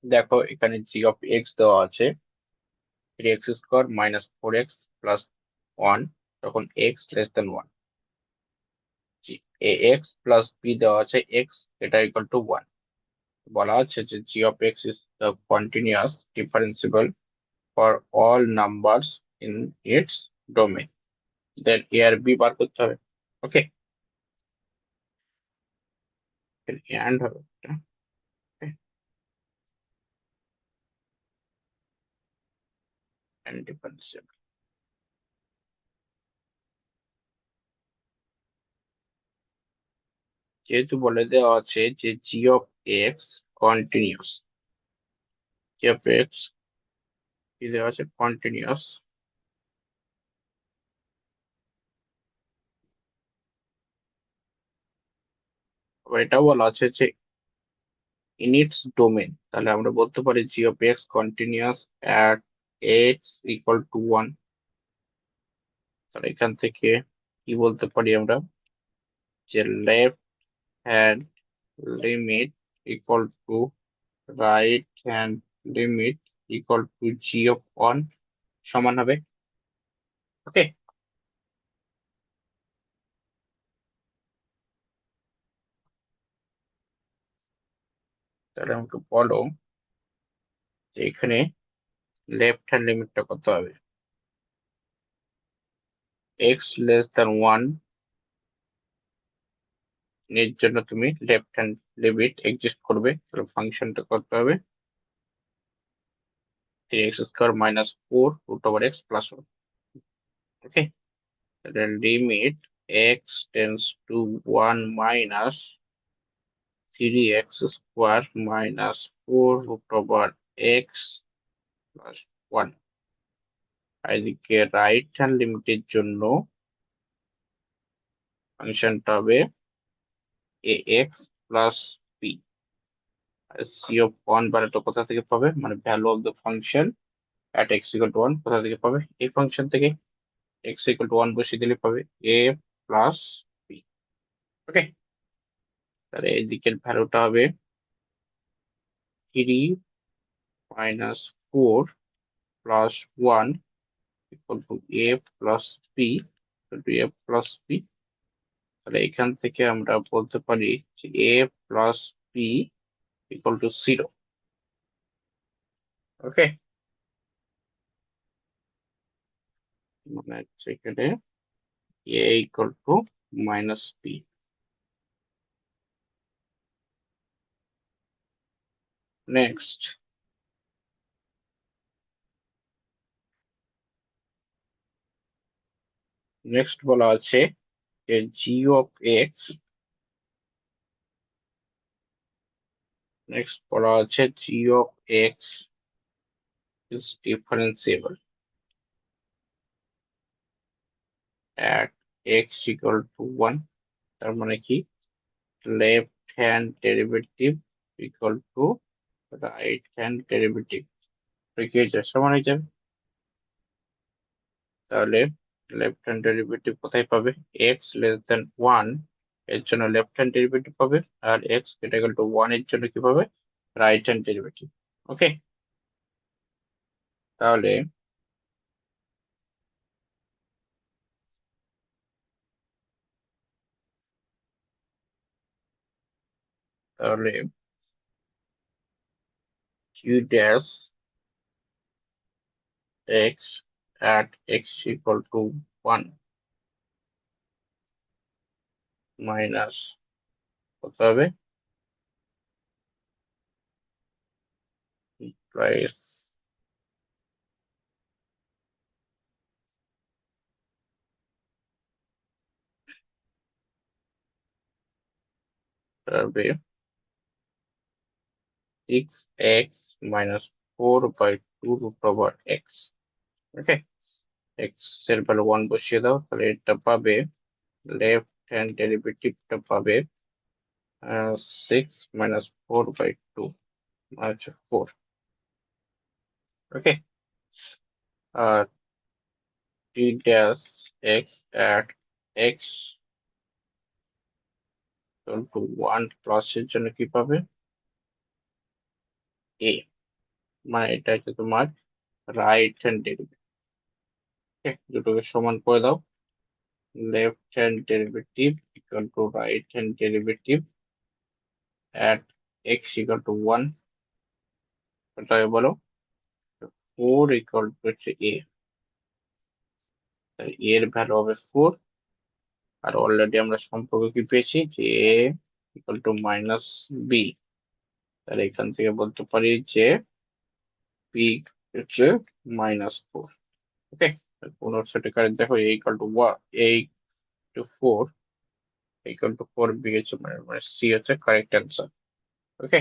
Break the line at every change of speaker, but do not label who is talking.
দেখো এখানে জি of x দেওয়া আছে 3x² মাইনাস 4x প্লাস 1 তখন এক্স লেস দেন 1। জি এ এক্স প্লাস বি দেওয়া আছে এক্স এটা ইকুয়াল টু 1। বলা আছে যে g of x is the continuous differentiable for all numbers in its domain. Then a আর বি বার করতে হবে। ওকে, অ্যান্ড হবে এটা। And differentiable. যেহেতু বলে দেওয়া আছে যে g of x continuous, g of x কি দেওয়া আছে কন্টিনিউয়াস, এটাও বলা আছে যে ইন ইটস ডোমেন, তাহলে আমরা বলতে পারি g of x continuous at x equal to 1। তাহলে এখান থেকে কি বলতে পারি আমরা যে left hand limit equal to right hand limit equal to g of 1 সমান হবে। ওকে, তাহলে আমাকে বলো যে এখানে লেফট হ্যান্ড লিমিটটা কত হবে। এক্স লেস দ্যান 1 এর জন্য তুমি লেফট হ্যান্ড লিমিট এক্সিস্ট করবে, তাহলে ফাংশনটা করতে হবে 3x² minus 4 root over x plus 1। Okay, তাহলে limit x tends to 1 minus 3x² minus 4 root over x plus 1। আর এদিকে রাইট হ্যান্ড লিমিটের জন্য ফাংশনটা হবে a x plus b. C of 1 বারোটা কোথা থেকে পাবে, মানে value of the function at x equal to 1 কোথা থেকে পাবে, এই ফাংশন থেকে এক্স ইকুয়াল টু 1 বসিয়ে দিলে পাবে এ প্লাস বি। ওকে, তাহলে এই দিকের ভ্যালুটা হবে 3 minus 4 plus 1 equal to a plus b equal to a plus b. তাহলে এখান থেকে আমরা বলতে পারি যে a plus b equal to 0। Okay, মানে হচ্ছে এখানে a equal to minus b. Next, বলা আছে যে জি অফ এক্স, বলা আছে g of x is differentiable at x equal to 1। তার মানে কি left hand derivative equal to right hand derivative কি হয়েছে সমান হয়ে যাবে। তাহলে লেফট হ্যান্ড ডেরিভেটিভ কোথায় পাবে, এক্স লেস দেন 1 এর জন্য লেফট হ্যান্ড ডেরিভেটিভ পাবে, আর এক্স ইকুয়াল টু 1 এর জন্য কি পাবে, রাইট হ্যান্ড ডেরিভেটিভ। ওকে, তাহলে তাহলে q dash x at x equal to 1 minus কত হবে প্রাইস হবে 6x minus 4/2 root over x। ওকে, x এর ভ্যালু 1 বসিয়ে দাও, তাহলে এটা পাবে লেফট হ্যান্ড ডেরিভেটিভটা পাবে 6 - 4/2 আচ্ছা 4। ওকে, আর t dash x at x equal to 1 plus এর জন্য কি পাবে এ, মানে এটা হচ্ছে তোমার রাইট হ্যান্ড ডেরিভেটিভ। দুটোকে সমান করে দাও, left hand derivative equal to right hand derivative at x equal to 1, তাই বলো 4 ইকুয়াল টু হচ্ছে a, তাই a এর ভ্যালু হবে 4। আর অলরেডি আমরা সম্পর্ক কি পেয়েছি যে a equal to minus B, তাহলে এখান থেকে বলতে পারি যে p হচ্ছে -4। ওকে, পুনর সেটা করে দেখো a equal to 1, a to 4 equal to 4, b হচ্ছে মানে c হচ্ছে কারেক্ট অ্যান্সার। ওকে।